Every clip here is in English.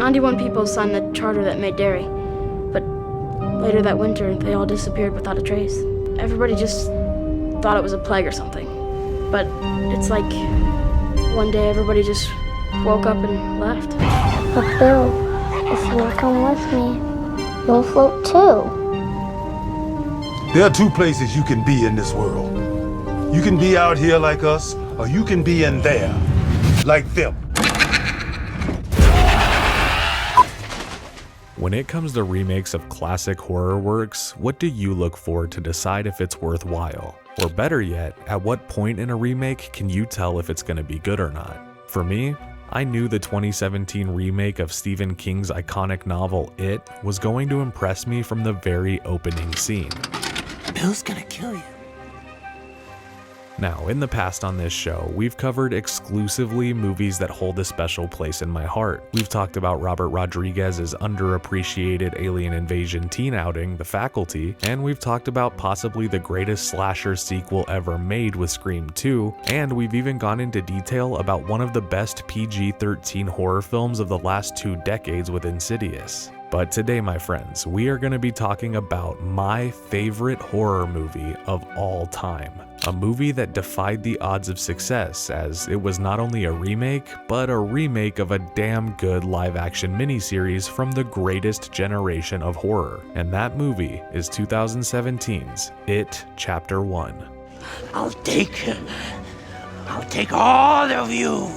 91 people signed the charter that made Derry, but later that winter, they all disappeared without a trace. Everybody just thought it was a plague or something. But it's like one day everybody just woke up and left. But Bill, if you'll come with me, you'll float too. There are two places you can be in this world. You can be out here like us, or you can be in there, like them. When it comes to remakes of classic horror works, what do you look for to decide if it's worthwhile? Or better yet, at what point in a remake can you tell if it's going to be good or not? For me, I knew the 2017 remake of Stephen King's iconic novel It was going to impress me from the very opening scene. Bill's gonna kill you. Now, in the past on this show, we've covered exclusively movies that hold a special place in my heart. We've talked about Robert Rodriguez's underappreciated alien invasion teen outing, The Faculty, and we've talked about possibly the greatest slasher sequel ever made with Scream 2, and we've even gone into detail about one of the best PG-13 horror films of the last 2 decades with Insidious. But today, my friends, we are going to be talking about my favorite horror movie of all time. A movie that defied the odds of success, as it was not only a remake, but a remake of a damn good live-action miniseries from the greatest generation of horror. And that movie is 2017's It Chapter 1. I'll take all of you.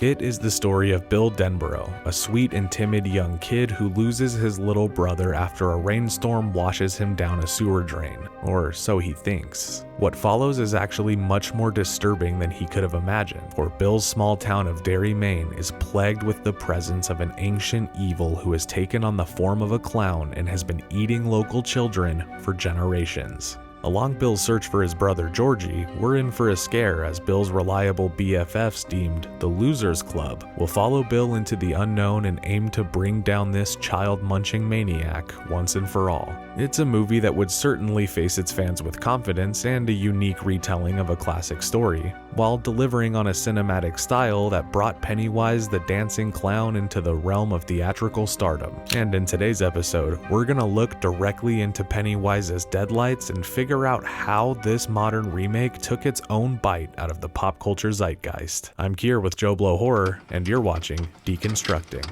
It is the story of Bill Denborough, a sweet and timid young kid who loses his little brother after a rainstorm washes him down a sewer drain, or so he thinks. What follows is actually much more disturbing than he could have imagined, for Bill's small town of Derry, Maine is plagued with the presence of an ancient evil who has taken on the form of a clown and has been eating local children for generations. Along Bill's search for his brother Georgie, we're in for a scare as Bill's reliable BFFs deemed the Losers Club will follow Bill into the unknown and aim to bring down this child-munching maniac once and for all. It's a movie that would certainly face its fans with confidence and a unique retelling of a classic story, while delivering on a cinematic style that brought Pennywise the Dancing Clown into the realm of theatrical stardom. And in today's episode, we're gonna look directly into Pennywise's deadlights and figure out how this modern remake took its own bite out of the pop culture zeitgeist. I'm Kier with JoBlo Horror, and you're watching Deconstructing.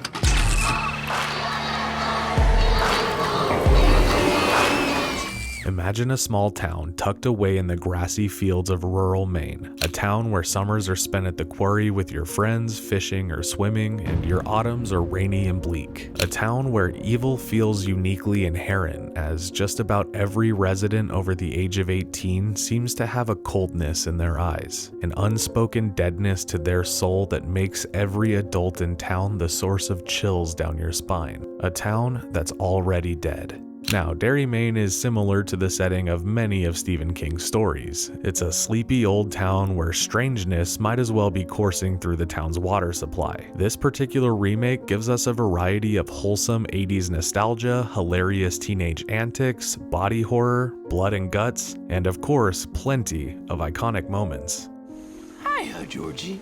Imagine a small town tucked away in the grassy fields of rural Maine, a town where summers are spent at the quarry with your friends, fishing or swimming, and your autumns are rainy and bleak. A town where evil feels uniquely inherent, as just about every resident over the age of 18 seems to have a coldness in their eyes, an unspoken deadness to their soul that makes every adult in town the source of chills down your spine. A town that's already dead. Now, Derry, Maine is similar to the setting of many of Stephen King's stories. It's a sleepy old town where strangeness might as well be coursing through the town's water supply. This particular remake gives us a variety of wholesome 80s nostalgia, hilarious teenage antics, body horror, blood and guts, and of course, plenty of iconic moments. Hiya, Georgie.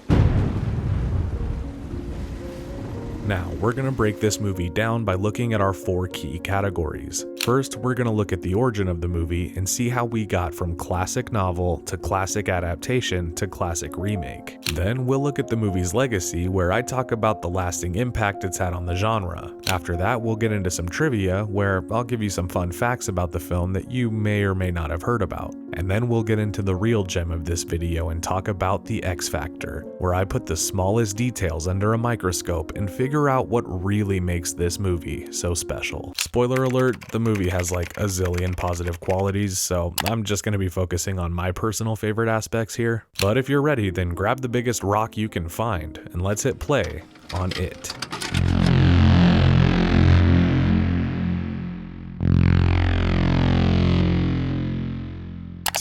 Now, we're going to break this movie down by looking at our 4 key categories. First, we're going to look at the origin of the movie and see how we got from classic novel to classic adaptation to classic remake. Then we'll look at the movie's legacy, where I talk about the lasting impact it's had on the genre. After that, we'll get into some trivia, where I'll give you some fun facts about the film that you may or may not have heard about. And then we'll get into the real gem of this video and talk about the X Factor, where I put the smallest details under a microscope and figure out what really makes this movie so special. Spoiler alert, the movie has like a zillion positive qualities, so I'm just going to be focusing on my personal favorite aspects here. But if you're ready, then grab the biggest rock you can find and let's hit play on It.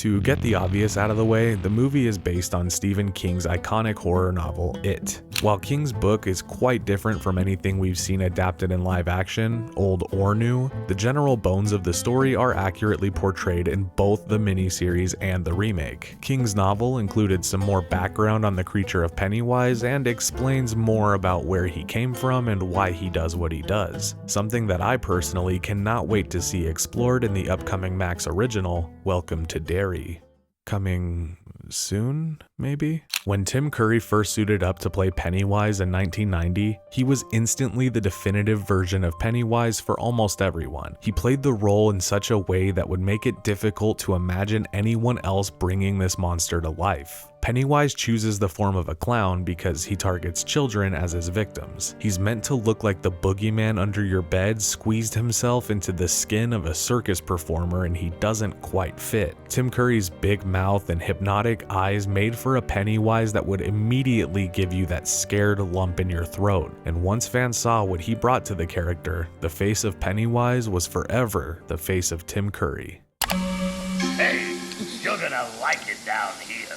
To get the obvious out of the way, the movie is based on Stephen King's iconic horror novel, It. While King's book is quite different from anything we've seen adapted in live action, old or new, the general bones of the story are accurately portrayed in both the miniseries and the remake. King's novel included some more background on the creature of Pennywise and explains more about where he came from and why he does what he does, something that I personally cannot wait to see explored in the upcoming Max original, Welcome to Derry. Coming soon, maybe? When Tim Curry first suited up to play Pennywise in 1990, he was instantly the definitive version of Pennywise for almost everyone. He played the role in such a way that would make it difficult to imagine anyone else bringing this monster to life. Pennywise chooses the form of a clown because he targets children as his victims. He's meant to look like the boogeyman under your bed squeezed himself into the skin of a circus performer, and he doesn't quite fit. Tim Curry's big mouth and hypnotic eyes made for a Pennywise that would immediately give you that scared lump in your throat. And once fans saw what he brought to the character, the face of Pennywise was forever the face of Tim Curry. Hey, you're gonna like it down here.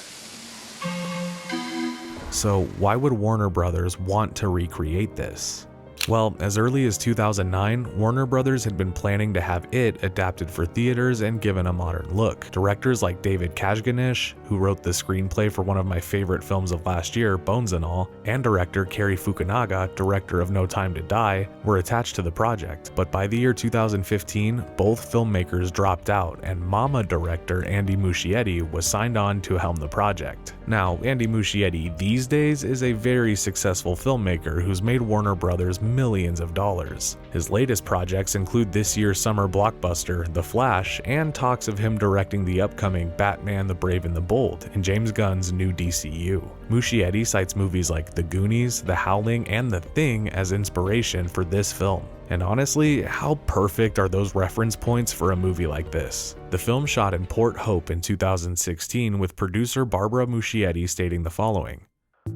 So why would Warner Brothers want to recreate this? Well, as early as 2009, Warner Brothers had been planning to have It adapted for theaters and given a modern look. Directors like David Kashganish, who wrote the screenplay for one of my favorite films of last year, Bones and All, and director Cary Fukunaga, director of No Time to Die, were attached to the project. But by the year 2015, both filmmakers dropped out, and Mama director Andy Muschietti was signed on to helm the project. Now, Andy Muschietti these days is a very successful filmmaker who's made Warner Brothers millions of dollars. His latest projects include this year's summer blockbuster, The Flash, and talks of him directing the upcoming Batman the Brave and the Bold in James Gunn's new DCU. Muschietti cites movies like The Goonies, The Howling, and The Thing as inspiration for this film. And honestly, how perfect are those reference points for a movie like this? The film shot in Port Hope in 2016, with producer Barbara Muschietti stating the following.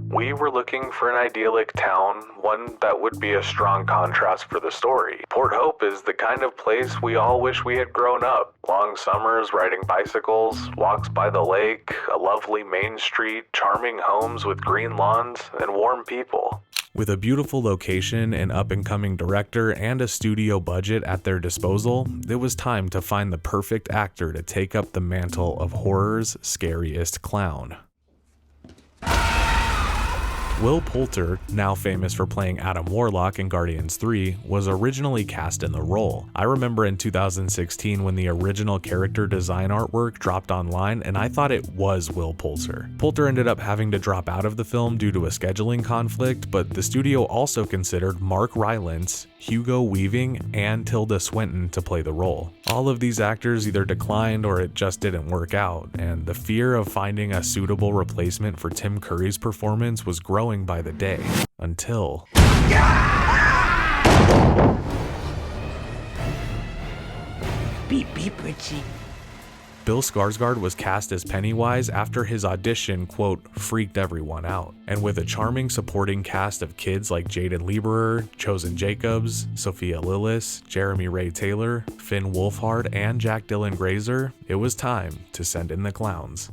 We were looking for an idyllic town, one that would be a strong contrast for the story. Port Hope is the kind of place we all wish we had grown up. Long summers riding bicycles, walks by the lake, a lovely main street, charming homes with green lawns, and warm people. With a beautiful location, an up-and-coming director, and a studio budget at their disposal, it was time to find the perfect actor to take up the mantle of horror's scariest clown. Will Poulter, now famous for playing Adam Warlock in Guardians 3, was originally cast in the role. I remember in 2016 when the original character design artwork dropped online, and I thought it was Will Poulter. Poulter ended up having to drop out of the film due to a scheduling conflict, but the studio also considered Mark Rylance, Hugo Weaving, and Tilda Swinton to play the role. All of these actors either declined or it just didn't work out, and the fear of finding a suitable replacement for Tim Curry's performance was growing by the day, until... Beep, beep, Richie. Bill Skarsgård was cast as Pennywise after his audition, quote, freaked everyone out. And with a charming supporting cast of kids like Jaden Lieberer, Chosen Jacobs, Sophia Lillis, Jeremy Ray Taylor, Finn Wolfhard, and Jack Dylan Grazer, it was time to send in the clowns.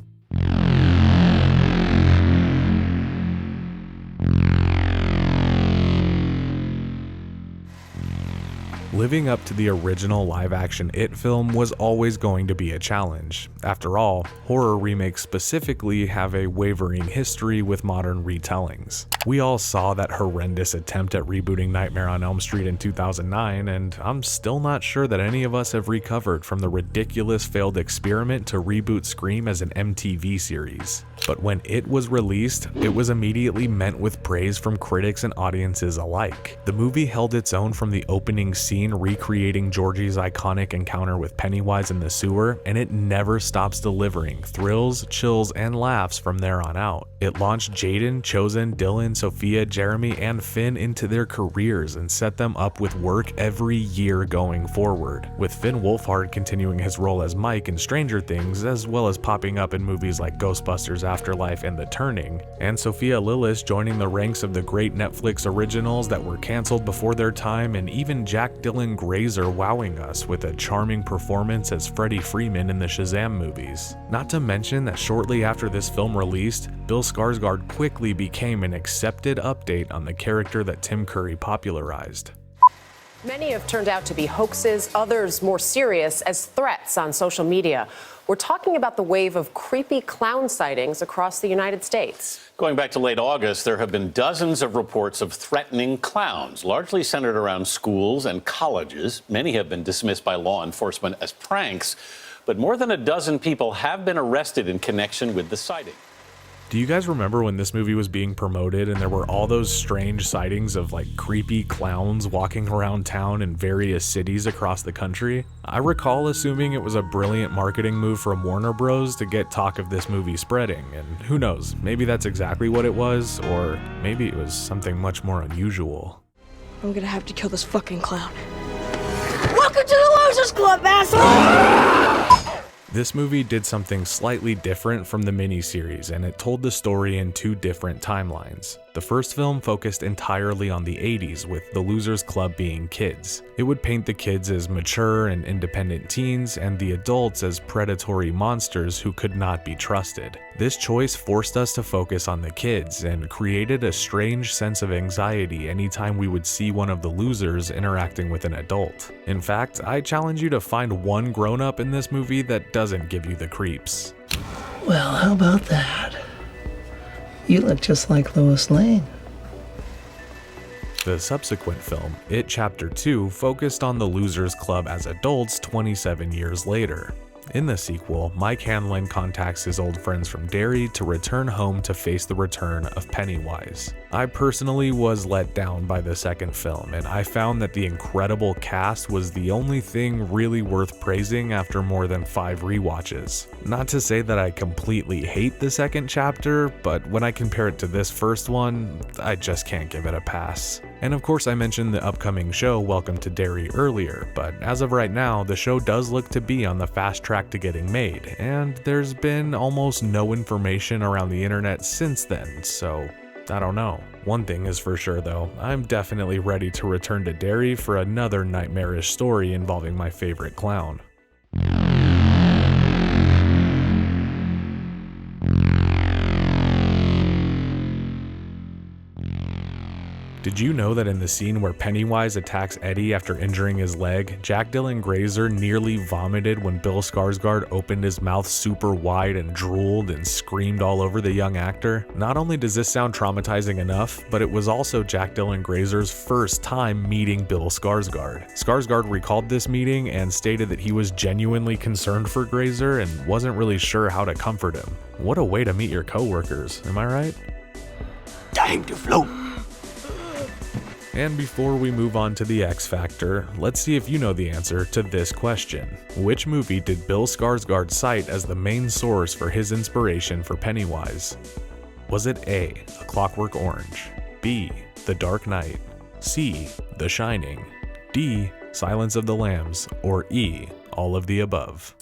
Living up to the original live-action It film was always going to be a challenge. After all, horror remakes specifically have a wavering history with modern retellings. We all saw that horrendous attempt at rebooting Nightmare on Elm Street in 2009, and I'm still not sure that any of us have recovered from the ridiculous failed experiment to reboot Scream as an MTV series. But when It was released, it was immediately met with praise from critics and audiences alike. The movie held its own from the opening scene, recreating Georgie's iconic encounter with Pennywise in the sewer, and it never stops delivering thrills, chills, and laughs from there on out. It launched Jaden, Chosen, Dylan, Sophia, Jeremy, and Finn into their careers and set them up with work every year going forward, with Finn Wolfhard continuing his role as Mike in Stranger Things, as well as popping up in movies like Ghostbusters Afterlife and The Turning, and Sophia Lillis joining the ranks of the great Netflix originals that were canceled before their time, and even Jack Dylan Dylan Grazer wowing us with a charming performance as Freddie Freeman in the Shazam movies. Not to mention that shortly after this film released, Bill Skarsgård quickly became an accepted update on the character that Tim Curry popularized. Many have turned out to be hoaxes, others more serious as threats on social media. We're talking about the wave of creepy clown sightings across the United States. Going back to late August, there have been dozens of reports of threatening clowns, largely centered around schools and colleges. Many have been dismissed by law enforcement as pranks, but more than a dozen people have been arrested in connection with the sighting. Do you guys remember when this movie was being promoted and there were all those strange sightings of like creepy clowns walking around town in various cities across the country? I recall assuming it was a brilliant marketing move from Warner Bros. To get talk of this movie spreading, and who knows, maybe that's exactly what it was, or maybe it was something much more unusual. I'm gonna have to kill this fucking clown. Welcome to the Losers Club, asshole! This movie did something slightly different from the miniseries, and it told the story in two different timelines. The first film focused entirely on the 80s, with the Losers Club being kids. It would paint the kids as mature and independent teens, and the adults as predatory monsters who could not be trusted. This choice forced us to focus on the kids, and created a strange sense of anxiety anytime we would see one of the losers interacting with an adult. In fact, I challenge you to find one grown-up in this movie that doesn't give you the creeps. Well, how about that? You look just like Lois Lane. The subsequent film, It Chapter 2, focused on the Losers Club as adults 27 years later. In the sequel, Mike Hanlon contacts his old friends from Derry to return home to face the return of Pennywise. I personally was let down by the second film, and I found that the incredible cast was the only thing really worth praising after more than 5 rewatches. Not to say that I completely hate the second chapter, but when I compare it to this first one, I just can't give it a pass. And of course I mentioned the upcoming show Welcome to Derry earlier, but as of right now, the show does look to be on the fast track to getting made, and there's been almost no information around the internet since then, so I don't know. One thing is for sure though, I'm definitely ready to return to Derry for another nightmarish story involving my favorite clown. Did you know that in the scene where Pennywise attacks Eddie after injuring his leg, Jack Dylan Grazer nearly vomited when Bill Skarsgård opened his mouth super wide and drooled and screamed all over the young actor? Not only does this sound traumatizing enough, but it was also Jack Dylan Grazer's first time meeting Bill Skarsgård. Skarsgård recalled this meeting and stated that he was genuinely concerned for Grazer and wasn't really sure how to comfort him. What a way to meet your coworkers, am I right? Time to float. And before we move on to the X Factor, let's see if you know the answer to this question. Which movie did Bill Skarsgård cite as the main source for his inspiration for Pennywise? Was it A, A Clockwork Orange, B, The Dark Knight, C, The Shining, D, Silence of the Lambs, or E, all of the above?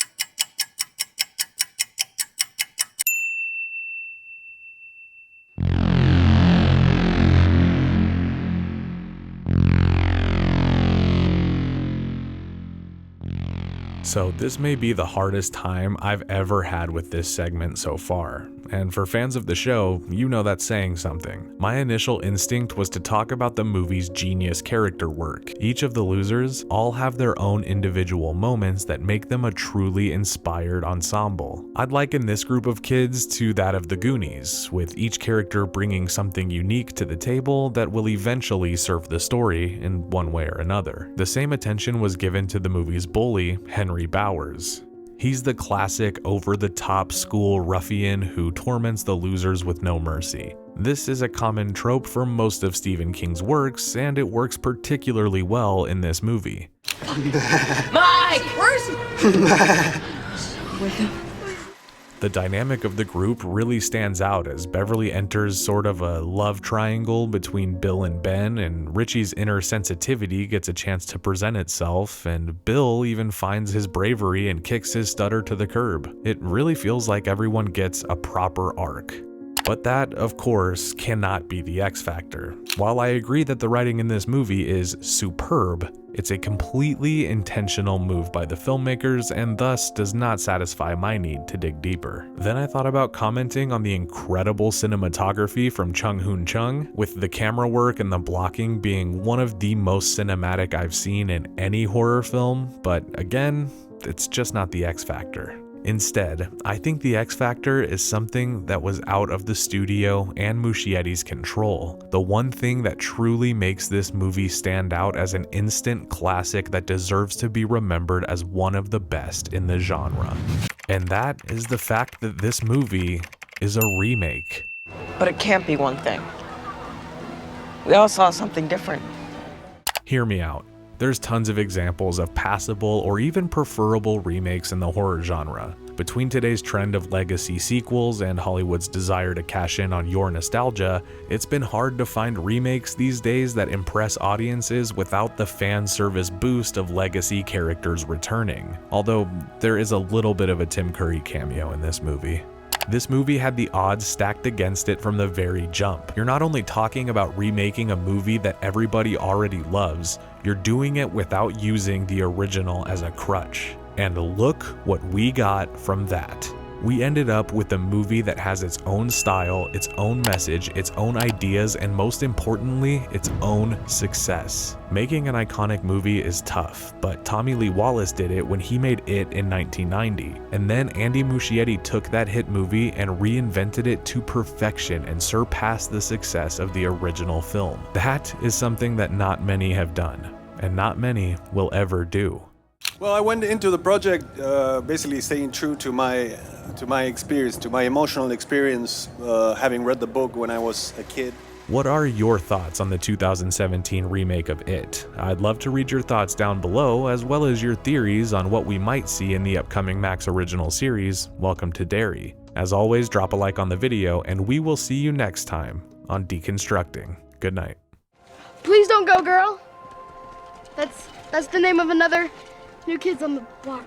So this may be the hardest time I've ever had with this segment so far, and for fans of the show, you know that's saying something. My initial instinct was to talk about the movie's genius character work. Each of the losers all have their own individual moments that make them a truly inspired ensemble. I'd liken this group of kids to that of the Goonies, with each character bringing something unique to the table that will eventually serve the story in one way or another. The same attention was given to the movie's bully, Henry Bowers. He's the classic over-the-top school ruffian who torments the losers with no mercy. This is a common trope for most of Stephen King's works, and it works particularly well in this movie. Mike, where's The dynamic of the group really stands out as Beverly enters sort of a love triangle between Bill and Ben, and Richie's inner sensitivity gets a chance to present itself, and Bill even finds his bravery and kicks his stutter to the curb. It really feels like everyone gets a proper arc. But that, of course, cannot be the X factor. While I agree that the writing in this movie is superb, it's a completely intentional move by the filmmakers and thus does not satisfy my need to dig deeper. Then I thought about commenting on the incredible cinematography from Chung Hoon Chung, with the camera work and the blocking being one of the most cinematic I've seen in any horror film, but again, it's just not the X factor. Instead, I think the X factor is something that was out of the studio and Muschietti's control. The one thing that truly makes this movie stand out as an instant classic that deserves to be remembered as one of the best in the genre. And that is the fact that this movie is a remake. But it can't be one thing. We all saw something different. Hear me out. There's tons of examples of passable or even preferable remakes in the horror genre. Between today's trend of legacy sequels and Hollywood's desire to cash in on your nostalgia, it's been hard to find remakes these days that impress audiences without the fan service boost of legacy characters returning. Although there is a little bit of a Tim Curry cameo in this movie. This movie had the odds stacked against it from the very jump. You're not only talking about remaking a movie that everybody already loves, you're doing it without using the original as a crutch. And look what we got from that. We ended up with a movie that has its own style, its own message, its own ideas, and most importantly, its own success. Making an iconic movie is tough, but Tommy Lee Wallace did it when he made It in 1990. And then Andy Muschietti took that hit movie and reinvented it to perfection and surpassed the success of the original film. That is something that not many have done, and not many will ever do. Well, I went into the project basically staying true to my experience, to my emotional experience, having read the book when I was a kid. What are your thoughts on the 2017 remake of It? I'd love to read your thoughts down below, as well as your theories on what we might see in the upcoming Max original series, Welcome to Derry. As always, drop a like on the video, and we will see you next time on Deconstructing. Good night. Please don't go, girl. That's the name of another New Kids on the Block.